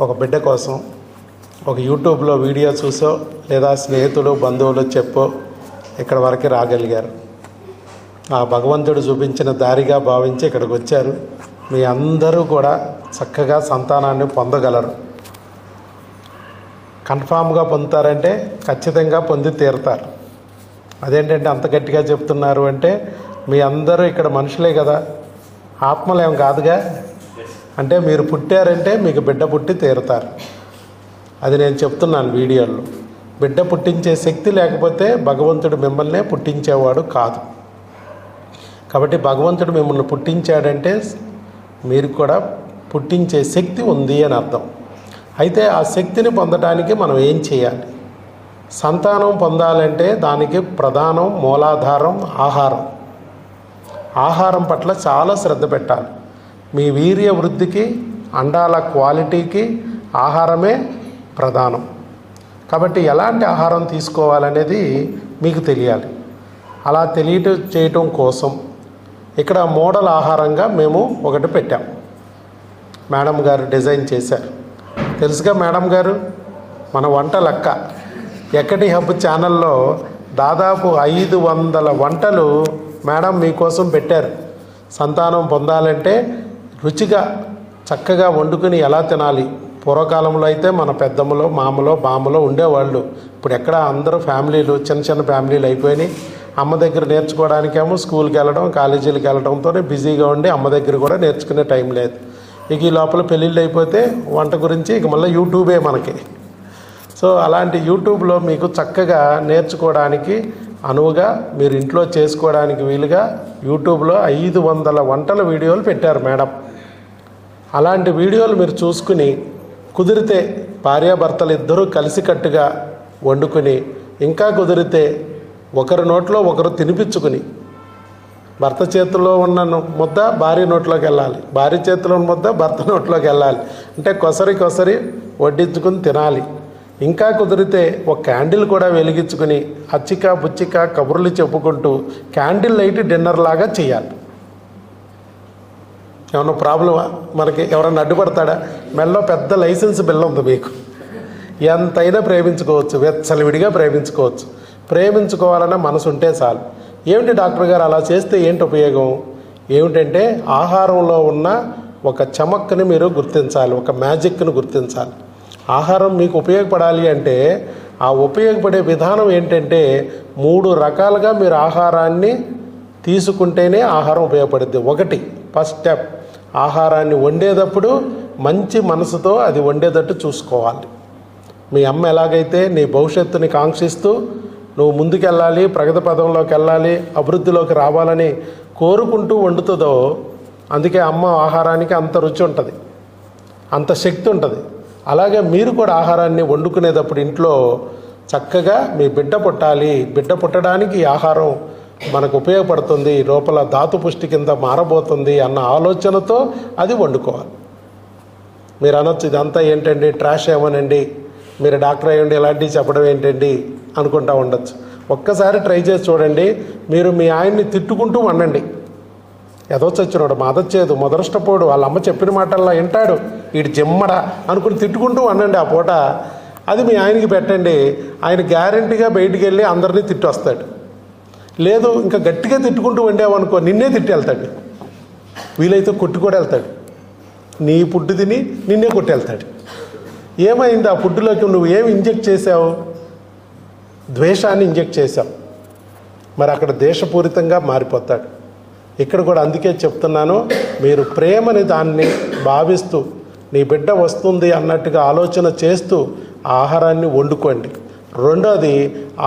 ఒక బిడ్డ కోసం ఒక యూట్యూబ్లో వీడియో చూసో లేదా స్నేహితులు బంధువులు చెప్పో ఇక్కడ వరకు రాగలిగారు. ఆ భగవంతుడు చూపించిన దారిగా భావించి ఇక్కడికి వచ్చారు. మీ అందరూ కూడా చక్కగా సంతానాన్ని పొందగలరు. కన్ఫామ్గా పొందుతారంటే ఖచ్చితంగా పొంది తీరుతారు. అదేంటంటే అంత గట్టిగా చెప్తున్నారు అంటే మీ అందరూ ఇక్కడ మనుషులే కదా, ఆత్మలేం కాదుగా. అంటే మీరు పుట్టారంటే మీకు బిడ్డ పుట్టి తీరుతారు. అది నేను చెప్తున్నాను వీడియోలో. బిడ్డ పుట్టించే శక్తి లేకపోతే భగవంతుడు మిమ్మల్నే పుట్టించేవాడు కాదు. కాబట్టి భగవంతుడు మిమ్మల్ని పుట్టించాడంటే మీరు కూడా పుట్టించే శక్తి ఉంది అని అర్థం. అయితే ఆ శక్తిని పొందడానికి మనం ఏం చేయాలి? సంతానం పొందాలంటే దానికి ప్రధానం మూలాధారం ఆహారం. ఆహారం పట్ల చాలా శ్రద్ధ పెట్టాలి. మీ వీర్య వృద్ధికి అండాల క్వాలిటీకి ఆహారమే ప్రధానం. కాబట్టి ఎలాంటి ఆహారం తీసుకోవాలనేది మీకు తెలియాలి. అలా చేయటం కోసం ఇక్కడ మోడల్ ఆహారంగా మేము ఒకటి పెట్టాం. మేడం గారు డిజైన్ చేశారు. తెలుసుగా మేడం గారు, మన వంట లెక్క ఎక్కడి హబ్ ఛానల్లో దాదాపు 500 వంటలు మేడం మీకోసం పెట్టారు. సంతానం పొందాలంటే రుచిగా చక్కగా వండుకుని ఎలా తినాలి. పూర్వకాలంలో అయితే మన పెద్దమ్మలో మామలో బామ్మలో ఉండేవాళ్ళు. ఇప్పుడు ఎక్కడ అందరూ ఫ్యామిలీలు చిన్న చిన్న ఫ్యామిలీలు అయిపోయినాయి. అమ్మ దగ్గర నేర్చుకోవడానికేమో స్కూల్కి వెళ్ళడం కాలేజీలకు వెళ్ళడంతోనే బిజీగా ఉండి అమ్మ దగ్గర కూడా నేర్చుకునే టైం లేదు. ఇక ఈ లోపల పెళ్ళిళ్ళు అయిపోతే వంట గురించి ఇక మళ్ళీ యూట్యూబే మనకి. సో అలాంటి యూట్యూబ్లో మీకు చక్కగా నేర్చుకోవడానికి అనువుగా మీరు ఇంట్లో చేసుకోవడానికి వీలుగా యూట్యూబ్లో 500 వంటల వీడియోలు పెట్టారు మేడం. అలాంటి వీడియోలు మీరు చూసుకుని కుదిరితే భార్యాభర్తలు ఇద్దరూ కలిసికట్టుగా వండుకుని, ఇంకా కుదిరితే ఒకరి నోట్లో ఒకరు తినిపించుకుని, భర్త చేతిలో ఉన్న ముద్ద భార్య నోట్లోకి వెళ్ళాలి, భార్య చేతిలో ఉన్న ముద్ద భర్త నోట్లోకి వెళ్ళాలి. అంటే కొసరి వడ్డించుకుని తినాలి. ఇంకా కుదిరితే ఒక క్యాండిల్ కూడా వెలిగించుకుని అచ్చిక బుచ్చిక కబుర్లు చెప్పుకుంటూ క్యాండిల్ లైట్ డిన్నర్ లాగా చేయాలి. ఏమన్నా ప్రాబ్లమా? మనకి ఎవరన్నా అడ్డుపడతాడా? మెల్లో పెద్ద లైసెన్స్ బిల్ ఉంది మీకు. ఎంతైనా ప్రేమించుకోవచ్చు, వెచ్చలివిడిగా ప్రేమించుకోవచ్చు. ప్రేమించుకోవాలన్న మనసు ఉంటే చాలు. ఏమిటి డాక్టర్ గారు అలా చేస్తే ఏంటి ఉపయోగం? ఏమిటంటే ఆహారంలో ఉన్న ఒక చమక్ని మీరు గుర్తించాలి, ఒక మ్యాజిక్ను గుర్తించాలి. ఆహారం మీకు ఉపయోగపడాలి అంటే ఆ ఉపయోగపడే విధానం ఏంటంటే 3 రకాలుగా మీరు ఆహారాన్ని తీసుకుంటేనే ఆహారం ఉపయోగపడుద్ది. ఒకటి, ఫస్ట్ స్టెప్, ఆహారాన్ని వండేటప్పుడు మంచి మనసుతో అది వండేటట్టు చూసుకోవాలి. మీ అమ్మ ఎలాగైతే నీ భవిష్యత్తుని కాంక్షిస్తూ నువ్వు ముందుకెళ్ళాలి, ప్రగతి పదంలోకి వెళ్ళాలి, అభివృద్ధిలోకి రావాలని కోరుకుంటూ వండుతుందో, అందుకే అమ్మ ఆహారానికి అంత రుచి ఉంటుంది, అంత శక్తి ఉంటుంది. అలాగే మీరు కూడా ఆహారాన్ని వండుకునేటప్పుడు ఇంట్లో చక్కగా మీ బిడ్డ పుట్టాలి, బిడ్డ పుట్టడానికి ఆహారం మనకు ఉపయోగపడుతుంది, లోపల ధాతు పుష్టి కింద మారబోతుంది అన్న ఆలోచనతో అది వండుకోవాలి. మీరు అనొచ్చు ఇదంతా ఏంటండి ట్రాష్ ఏమోనండి, మీరు డాక్టర్ అయ్యండి ఇలాంటివి చెప్పడం ఏంటండి అనుకుంటా ఉండొచ్చు. ఒక్కసారి ట్రై చేసి చూడండి. మీరు మీ ఆయన్ని తిట్టుకుంటూ వండండి. ఎదొచ్చొచ్చినాడు మాదొచ్చేదు మొదరష్టపోడు వాళ్ళ అమ్మ చెప్పిన మాటల్లో వింటాడు వీడు జిమ్మడా అనుకుని తిట్టుకుంటూ వండండి ఆ పూట. అది మీ ఆయనకి పెట్టండి. ఆయన గ్యారంటీగా బయటికి వెళ్ళి అందరినీ తిట్టి వస్తాడు. లేదు ఇంకా గట్టిగా తిట్టుకుంటూ వండావనుకో నిన్నే తిట్టి వెళ్తాడు, వీలైతే కొట్టి కూడా వెళ్తాడు. నీ పుట్టు తిని నిన్నే కొట్టి వెళ్తాడు. ఏమైంది ఆ పుట్టులోకి? నువ్వు ఏమి ఇంజెక్ట్ చేసావు? ద్వేషాన్ని ఇంజెక్ట్ చేసావు. మరి అక్కడ దేశపూరితంగా మారిపోతాడు. ఇక్కడ కూడా అందుకే చెప్తున్నాను, మీరు ప్రేమని దాన్ని భావిస్తూ నీ బిడ్డ వస్తుంది అన్నట్టుగా ఆలోచన చేస్తూ ఆహారాన్ని వండుకోండి. రెండోది,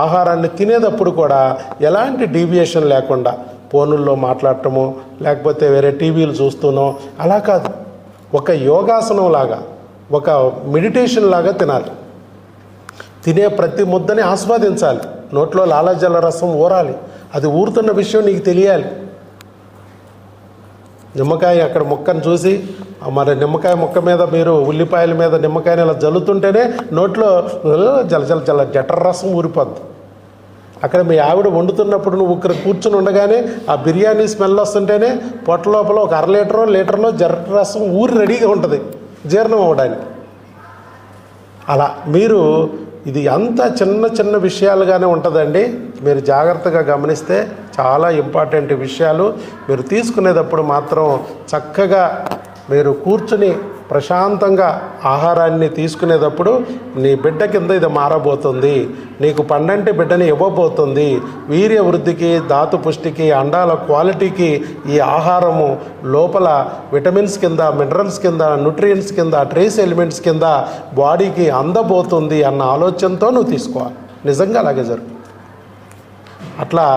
ఆహారాన్ని తినేటప్పుడు కూడా ఎలాంటి డీవియేషన్ లేకుండా ఫోనుల్లో మాట్లాడటమో లేకపోతే వేరే టీవీలు చూస్తూనో అలా కాదు, ఒక యోగాసనం లాగా, ఒక మెడిటేషన్ లాగా తినాలి. తినే ప్రతి ముద్దని ఆస్వాదించాలి. నోట్లో లాలాజల రసం ఊరాలి. అది ఊరుతున్న విషయం నీకు తెలియాలి. నిమ్మకాయ అక్కడ ముక్కను చూసి మరి నిమ్మకాయ ముక్క మీద మీరు ఉల్లిపాయల మీద నిమ్మకాయని ఇలా జల్లుతుంటేనే నోట్లో జల జఠర రసం ఊరిపోద్ది. అక్కడ మీ ఆవిడ వండుతున్నప్పుడు నువ్వు ఇక్కడ కూర్చుని ఉండగానే ఆ బిర్యానీ స్మెల్ వస్తుంటేనే పొట్ట లోపల ఒక 1/2 లీటరో జఠర రసం ఊరి రెడీగా ఉంటుంది జీర్ణం అవ్వడానికి. అలా మీరు ఇది అంత చిన్న చిన్న విషయాలుగానే ఉంటుందండి. మీరు జాగ్రత్తగా గమనిస్తే చాలా ఇంపార్టెంట్ విషయాలు. మీరు తీసుకునేటప్పుడు మాత్రం చక్కగా మీరు కూర్చుని ప్రశాంతంగా ఆహారాన్ని తీసుకునేటప్పుడు నీ బిడ్డ కింద ఇది మారబోతుంది, నీకు పండంటి బిడ్డని ఇవ్వబోతుంది. వీర్య వృద్ధికి, ధాతు పుష్టికి, అండాల క్వాలిటీకి ఈ ఆహారము లోపల విటమిన్స్ కింద, మినరల్స్ కింద, న్యూట్రియంట్స్ కింద, ట్రేస్ ఎలిమెంట్స్ కింద బాడీకి అందబోతుంది అన్న ఆలోచనతో నువ్వు తీసుకోవాలి. నిజంగా అలాగే జరుగుతుంది. అట్లా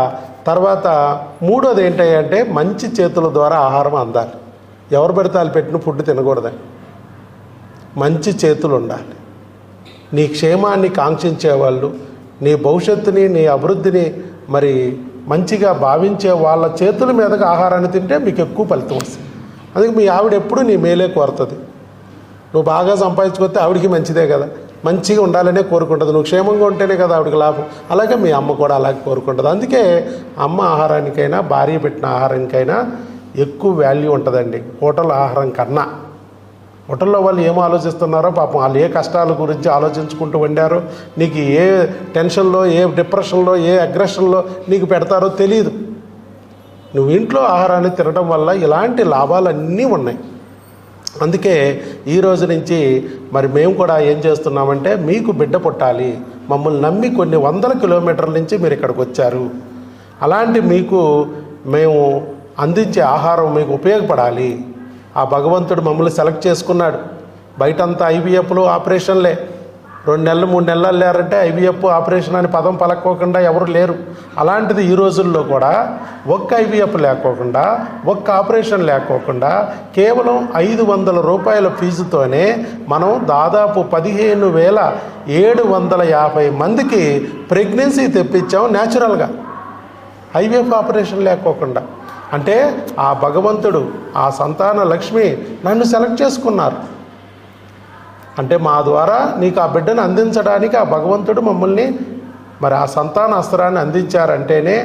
తర్వాత మూడోది ఏంటంటే మంచి చేతుల ద్వారా ఆహారం అందాలి. ఎవరు పెడితే వాళ్ళు పెట్టిన ఫుడ్ తినకూడదని. మంచి చేతులు ఉండాలి. నీ క్షేమాన్ని కాంక్షించేవాళ్ళు, నీ భవిష్యత్తుని, నీ అభివృద్ధిని మరి మంచిగా భావించే వాళ్ళ చేతుల మీదగా ఆహారాన్ని తింటే మీకు ఎక్కువ ఫలితం వస్తుంది. అందుకే మీ ఆవిడ ఎప్పుడు నీ మేలే కోరుతుంది. నువ్వు బాగా సంపాదించుకొస్తే ఆవిడికి మంచిదే కదా, మంచిగా ఉండాలనే కోరుకుంటుంది. నువ్వు క్షేమంగా ఉంటేనే కదా ఆవిడకి లాభం. అలాగే మీ అమ్మ కూడా అలాగే కోరుకుంటుంది. అందుకే అమ్మ ఆహారానికైనా, భార్య పెట్టిన ఆహారానికైనా ఎక్కువ వాల్యూ ఉంటుందండి హోటల్ ఆహారం కన్నా. హోటల్లో వాళ్ళు ఏమో ఆలోచిస్తున్నారో పాపం, వాళ్ళు ఏ కష్టాల గురించి ఆలోచించుకుంటూ వండారో, నీకు ఏ టెన్షన్లో, ఏ డిప్రెషన్లో, ఏ అగ్రెషన్లో నీకు పెడతారో తెలియదు. నువ్వు ఇంట్లో ఆహారాన్ని తినడం వల్ల ఇలాంటి లాభాలన్నీ ఉన్నాయి. అందుకే ఈ రోజు నుంచి మరి మేము కూడా ఏం చేస్తున్నామంటే, మీకు బిడ్డ పుట్టాలి, మమ్మల్ని నమ్మి కొన్ని వందల కిలోమీటర్ల నుంచి మీరు ఇక్కడికి వచ్చారు, అలాంటి మీకు మేము అందించే ఆహారం మీకు ఉపయోగపడాలి. ఆ భగవంతుడు మమ్మల్ని సెలెక్ట్ చేసుకున్నాడు. బయటంతా ఐవీఎఫ్లు, ఆపరేషన్లే. 2 నెలలు 3 నెలలు వెళ్ళారంటే ఐవీఎఫ్ ఆపరేషన్ అని పదం పలక్కోకుండా ఎవరు లేరు. అలాంటిది ఈ రోజుల్లో కూడా ఒక్క ఐవీఎఫ్ లేకోకుండా, ఒక్క ఆపరేషన్ లేకోకుండా కేవలం 500 రూపాయల ఫీజుతోనే మనం దాదాపు 15,750 మందికి ప్రెగ్నెన్సీ తెప్పించాం న్యాచురల్గా, ఐవీఎఫ్ ఆపరేషన్ లేకోకుండా. అంటే ఆ భగవంతుడు, ఆ సంతాన లక్ష్మి నన్ను సెలెక్ట్ చేసుకున్నారు. అంటే మా ద్వారా నీకు ఆ బిడ్డను అందించడానికి ఆ భగవంతుడు మమ్మల్ని మరి ఆ సంతాన అస్త్రాన్ని అందించారంటేనే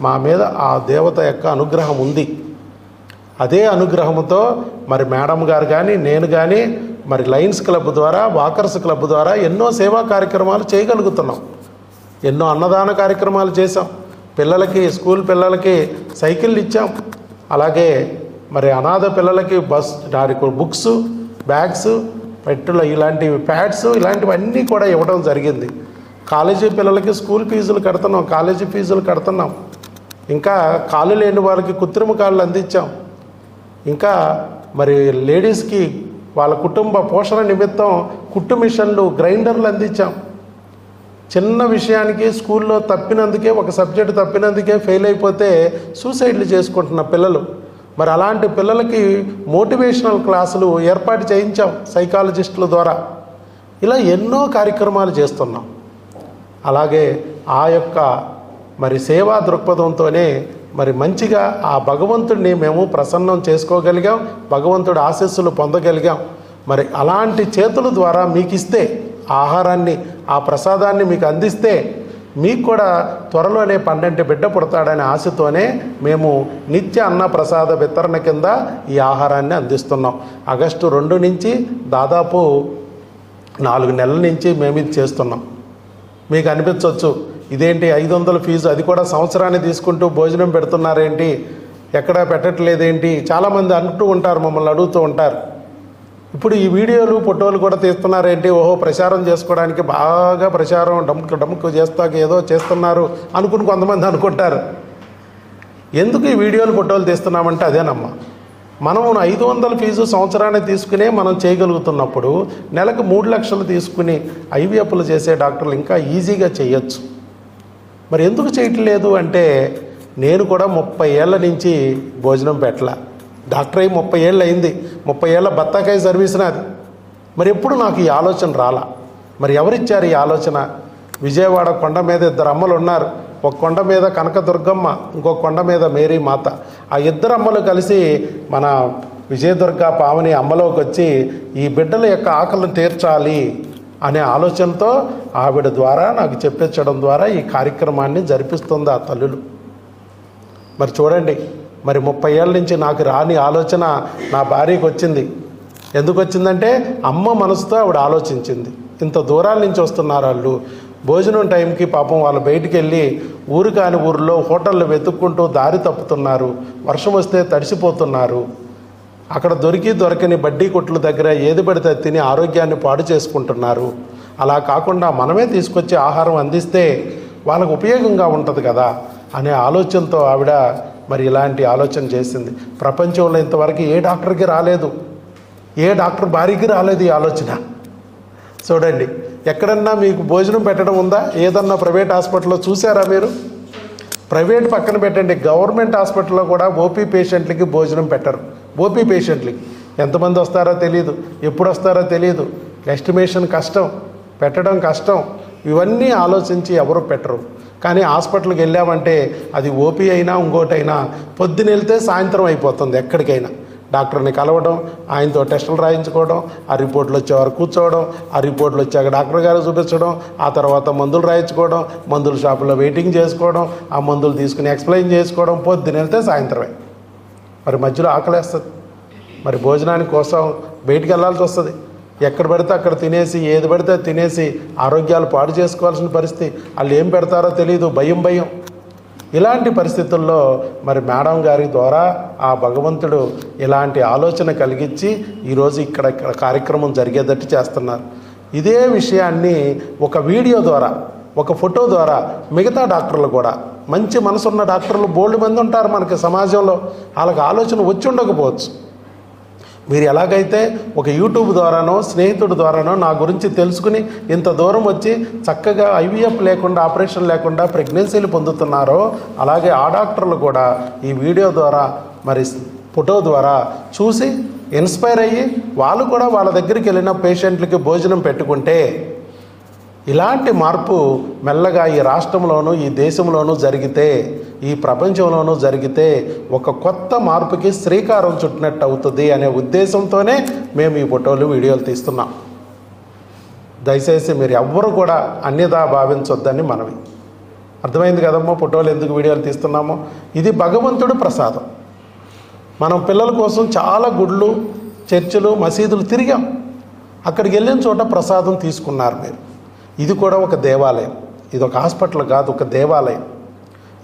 మా మీద ఆ దేవత యొక్క అనుగ్రహం ఉంది. అదే అనుగ్రహంతో మరి మేడం గారు కానీ, నేను కానీ మరి లయన్స్ క్లబ్ ద్వారా, వాకర్స్ క్లబ్ ద్వారా ఎన్నో సేవా కార్యక్రమాలు చేయగలుగుతున్నాం. ఎన్నో అన్నదాన కార్యక్రమాలు చేసాం. పిల్లలకి, స్కూల్ పిల్లలకి సైకిళ్ళు ఇచ్చాం. అలాగే మరి అనాథ పిల్లలకి బుక్స్, బ్యాగ్స్, పెట్టుల ఇలాంటివి, ప్యాడ్స్, ఇలాంటివన్నీ కూడా ఇవ్వడం జరిగింది. కాలేజీ పిల్లలకి స్కూల్ ఫీజులు కడుతున్నాం, కాలేజీ ఫీజులు కడుతున్నాం. ఇంకా కాళ్ళు లేని వాళ్ళకి కృత్రిమ కాళ్ళు అందించాం. ఇంకా మరి లేడీస్కి వాళ్ళ కుటుంబ పోషణ నిమిత్తం కుట్టు మిషన్లు, గ్రైండర్లు అందించాం. చిన్న విషయానికి స్కూల్లో తప్పినందుకే, ఒక సబ్జెక్టు తప్పినందుకే ఫెయిల్ అయిపోతే సూసైడ్లు చేసుకుంటున్న పిల్లలు, మరి అలాంటి పిల్లలకి మోటివేషనల్ క్లాసులు ఏర్పాటు చేయించాం సైకాలజిస్టుల ద్వారా. ఇలా ఎన్నో కార్యక్రమాలు చేస్తున్నాం. అలాగే ఆ యొక్క మరి సేవా దృక్పథంతోనే మరి మంచిగా ఆ భగవంతుడిని మేము ప్రసన్నం చేసుకోగలిగాం, భగవంతుడి ఆశీస్సులు పొందగలిగాం. మరి అలాంటి చేతుల ద్వారా మీకు ఇస్తే, ఆహారాన్ని, ఆ ప్రసాదాన్ని మీకు అందిస్తే మీకు కూడా త్వరలోనే పండంటి బిడ్డ పుడతాడనే ఆశతోనే మేము నిత్య అన్న ప్రసాద వితరణ కింద ఈ ఆహారాన్ని అందిస్తున్నాం. ఆగస్టు 2 నుంచి దాదాపు 4 నెలల నుంచి మేము ఇది చేస్తున్నాం. మీకు అనిపించవచ్చు, ఇదేంటి 500 ఫీజు, అది కూడా సంవత్సరాన్ని తీసుకుంటూ భోజనం పెడుతున్నారేంటి, ఎక్కడా పెట్టట్లేదేంటి, చాలామంది అంటూ ఉంటారు, మమ్మల్ని అడుగుతూ ఉంటారు. ఇప్పుడు ఈ వీడియోలు, ఫోటోలు కూడా తీస్తున్నారేంటి, ఓహో ప్రచారం చేసుకోవడానికి, బాగా ప్రచారం డమ్కు చేస్తాక ఏదో చేస్తున్నారు అనుకుని కొంతమంది అనుకుంటారు. ఎందుకు ఈ వీడియోలు, ఫోటోలు తీస్తున్నామంటే అదేనమ్మా, మనం 500 ఫీజు సంవత్సరాన్ని తీసుకునే మనం చేయగలుగుతున్నప్పుడు నెలకు 3 లక్షలు తీసుకుని ఐవీఎఫ్లు చేసే డాక్టర్లు ఇంకా ఈజీగా చేయొచ్చు. మరి ఎందుకు చేయట్లేదు అంటే, నేను కూడా 30 ఏళ్ళ నుంచి భోజనం పెట్టలా. డాక్టర్ అయ్యి 30 ఏళ్ళు అయింది. 30 ఏళ్ళ బత్తాకాయ సర్వీస్ నాది. మరి ఎప్పుడు నాకు ఈ ఆలోచన రాలా. మరి ఎవరిచ్చారు ఈ ఆలోచన? విజయవాడ కొండ మీద 2 అమ్మలు ఉన్నారు. ఒక కొండ మీద కనకదుర్గమ్మ, ఇంకొక కొండ మీద మేరీ మాత. ఆ 2 అమ్మలు కలిసి మన విజయదుర్గ పావని అమ్మలోకి వచ్చి ఈ బిడ్డల యొక్క ఆకలిని తీర్చాలి అనే ఆలోచనతో ఆవిడ ద్వారా నాకు చెప్పించడం ద్వారా ఈ కార్యక్రమాన్ని జరిపిస్తుంది ఆ తల్లులు. మరి చూడండి, మరి 30 ఏళ్ళ నుంచి నాకు రాని ఆలోచన నా భార్యకు వచ్చింది. ఎందుకు వచ్చిందంటే అమ్మ మనసుతో ఆవిడ ఆలోచించింది. ఇంత దూరాల నుంచి వస్తున్నారు వాళ్ళు. భోజనం టైంకి పాపం వాళ్ళు బయటికి వెళ్ళి ఊరు కాని ఊరిలో హోటళ్ళు వెతుక్కుంటూ దారి తప్పుతున్నారు. వర్షం వస్తే తడిసిపోతున్నారు. అక్కడ దొరకని బడ్డీ కొట్ల దగ్గర ఏది పడితే తిని ఆరోగ్యాన్ని పాడు చేసుకుంటున్నారు. అలా కాకుండా మనమే తీసుకొచ్చి ఆహారం అందిస్తే వాళ్ళకు ఉపయోగంగా ఉంటుంది కదా అనే ఆలోచనతో ఆవిడ మరి ఇలాంటి ఆలోచన చేసింది. ప్రపంచంలో ఇంతవరకు ఏ డాక్టర్కి రాలేదు, ఏ డాక్టర్ భార్యకి రాలేదు ఈ ఆలోచన. చూడండి, ఎక్కడన్నా మీకు భోజనం పెట్టడం ఉందా? ఏదన్నా ప్రైవేట్ హాస్పిటల్లో చూసారా మీరు? ప్రైవేట్ పక్కన పెట్టండి, గవర్నమెంట్ హాస్పిటల్లో కూడా ఓపీ పేషెంట్లకి భోజనం పెట్టరు. ఓపీ పేషెంట్లకి ఎంతమంది వస్తారో తెలియదు, ఎప్పుడు వస్తారో తెలియదు, ఎస్టిమేషన్ కష్టం, పెట్టడం కష్టం. ఇవన్నీ ఆలోచించి ఎవరు పెట్టరు. కానీ హాస్పిటల్కి వెళ్ళామంటే అది ఓపీ అయినా ఇంకోటైనా పొద్దున వెళ్తే సాయంత్రం అయిపోతుంది. ఎక్కడికైనా డాక్టర్ని కలవడం, ఆయనతో టెస్టులు రాయించుకోవడం, ఆ రిపోర్ట్లు వచ్చేవారు కూర్చోవడం, ఆ రిపోర్ట్లు వచ్చాక డాక్టర్ గారు చూపించడం, ఆ తర్వాత మందులు రాయించుకోవడం, మందుల షాపులో వెయిటింగ్ చేసుకోవడం, ఆ మందులు తీసుకుని ఎక్స్ప్లెయిన్ చేసుకోవడం, పొద్దున వెళ్తే సాయంత్రమే. మరి మధ్యలో ఆకలేస్తుంది. మరి భోజనాని కోసం బయటికి వెళ్ళాల్సి వస్తుంది. ఎక్కడ పడితే అక్కడ తినేసి, ఏది పడితే తినేసి ఆరోగ్యాలు పాడు చేసుకోవాల్సిన పరిస్థితి. వాళ్ళు ఏం పెడతారో తెలియదు, భయం. ఇలాంటి పరిస్థితుల్లో మరి మేడం గారి ద్వారా ఆ భగవంతుడు ఇలాంటి ఆలోచన కలిగించి ఈరోజు ఇక్కడ కార్యక్రమం జరిగేటట్టు చేస్తున్నారు. ఇదే విషయాన్ని ఒక వీడియో ద్వారా, ఒక ఫోటో ద్వారా మిగతా డాక్టర్లు కూడా, మంచి మనసున్న డాక్టర్లు బోల్డ్ మంది ఉంటారు మనకి సమాజంలో, వాళ్ళకి ఆలోచన వచ్చి ఉండకపోవచ్చు. మీరు ఎలాగైతే ఒక యూట్యూబ్ ద్వారానో స్నేహితుడి ద్వారానో నా గురించి తెలుసుకుని ఇంత దూరం వచ్చి చక్కగా ఐవీఎఫ్ లేకుండా, ఆపరేషన్ లేకుండా ప్రెగ్నెన్సీలు పొందుతున్నారో, అలాగే ఆ డాక్టర్లు కూడా ఈ వీడియో ద్వారా మరి ఫోటో ద్వారా చూసి ఇన్స్పైర్ అయ్యి వాళ్ళు కూడా వాళ్ళ దగ్గరికి వెళ్ళిన పేషెంట్లకి భోజనం పెట్టుకుంటే ఇలాంటి మార్పు మెల్లగా ఈ రాష్ట్రంలోనూ, ఈ దేశంలోనూ జరిగితే, ఈ ప్రపంచంలోనూ జరిగితే ఒక కొత్త మార్పుకి శ్రీకారం చుట్టినట్టు అవుతుంది అనే ఉద్దేశంతోనే మేము ఈ ఫోటోలు, వీడియోలు తీస్తున్నాం. దయచేసి మీరు ఎవ్వరూ కూడా అన్యదా భావించొద్దని మనవి. అర్థమైంది కదమ్మా ఫోటోలు ఎందుకు, వీడియోలు తీస్తున్నామో? ఇది భగవంతుడు ప్రసాదం. మనం పిల్లల కోసం చాలా గుళ్ళు, చర్చిలు, మసీదులు తిరిగాం. అక్కడికి వెళ్ళిన చోట ప్రసాదం తీసుకున్నారు మీరు. ఇది కూడా ఒక దేవాలయం, ఇది ఒక హాస్పిటల్ కాదు, ఒక దేవాలయం.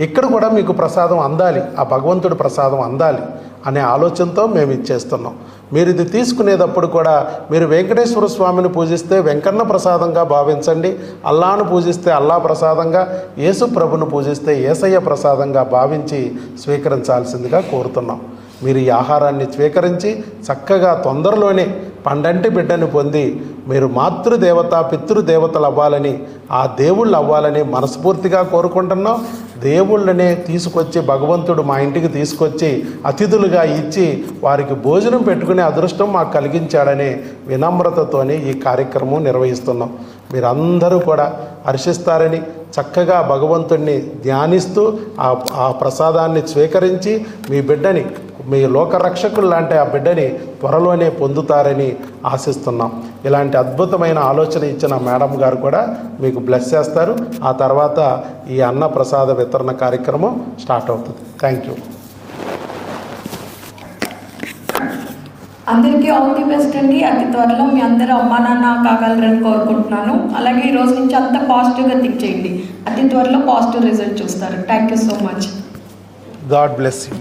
ఇక్కడ కూడా మీకు ప్రసాదం అందాలి, ఆ భగవంతుడి ప్రసాదం అందాలి అనే ఆలోచనతో మేము ఇచ్చేస్తున్నాం. మీరు ఇది తీసుకునేటప్పుడు కూడా మీరు వెంకటేశ్వర స్వామిని పూజిస్తే వెంకన్న ప్రసాదంగా భావించండి, అల్లాను పూజిస్తే అల్లా ప్రసాదంగా, యేసు ప్రభును పూజిస్తే యేసయ్య ప్రసాదంగా భావించి స్వీకరించాల్సిందిగా కోరుతున్నాం. మీరు ఈ ఆహారాన్ని స్వీకరించి చక్కగా తొందరలోనే పండంటి బిడ్డను పొంది మీరు మాతృదేవత, పితృదేవతలు అవ్వాలని, ఆ దేవుళ్ళు అవ్వాలని మనస్ఫూర్తిగా కోరుకుంటున్నాం. దేవుళ్ళనే తీసుకొచ్చి భగవంతుడు మా ఇంటికి తీసుకొచ్చి అతిథులుగా ఇచ్చి వారికి భోజనం పెట్టుకునే అదృష్టం మాకు కలిగించాడనే వినమ్రతతోనే ఈ కార్యక్రమం నిర్వహిస్తున్నాం. మీరందరూ కూడా హర్షిస్తారని, చక్కగా భగవంతుడిని ధ్యానిస్తూ ఆ ప్రసాదాన్ని స్వీకరించి మీ బిడ్డని, మీ లోకరక్షకులు లాంటి ఆ బిడ్డని త్వరలోనే పొందుతారని ఆశిస్తున్నాం. ఇలాంటి అద్భుతమైన ఆలోచన ఇచ్చిన మేడం గారు కూడా మీకు బ్లెస్ చేస్తారు. ఆ తర్వాత ఈ అన్న ప్రసాద వితరణ కార్యక్రమం స్టార్ట్ అవుతుంది. Thank you. అందరికీ ఆల్ ది బెస్ట్ అండి. అతి త్వరలో మీ అందరూ అమ్మా నాన్న కాగలరని కోరుకుంటున్నాను. అలాగే ఈ రోజు నుంచి అంతా పాజిటివ్గా థింక్ చేయండి. అతి త్వరలో పాజిటివ్ రిజల్ట్ చూస్తారు. Thank you so much. God bless you.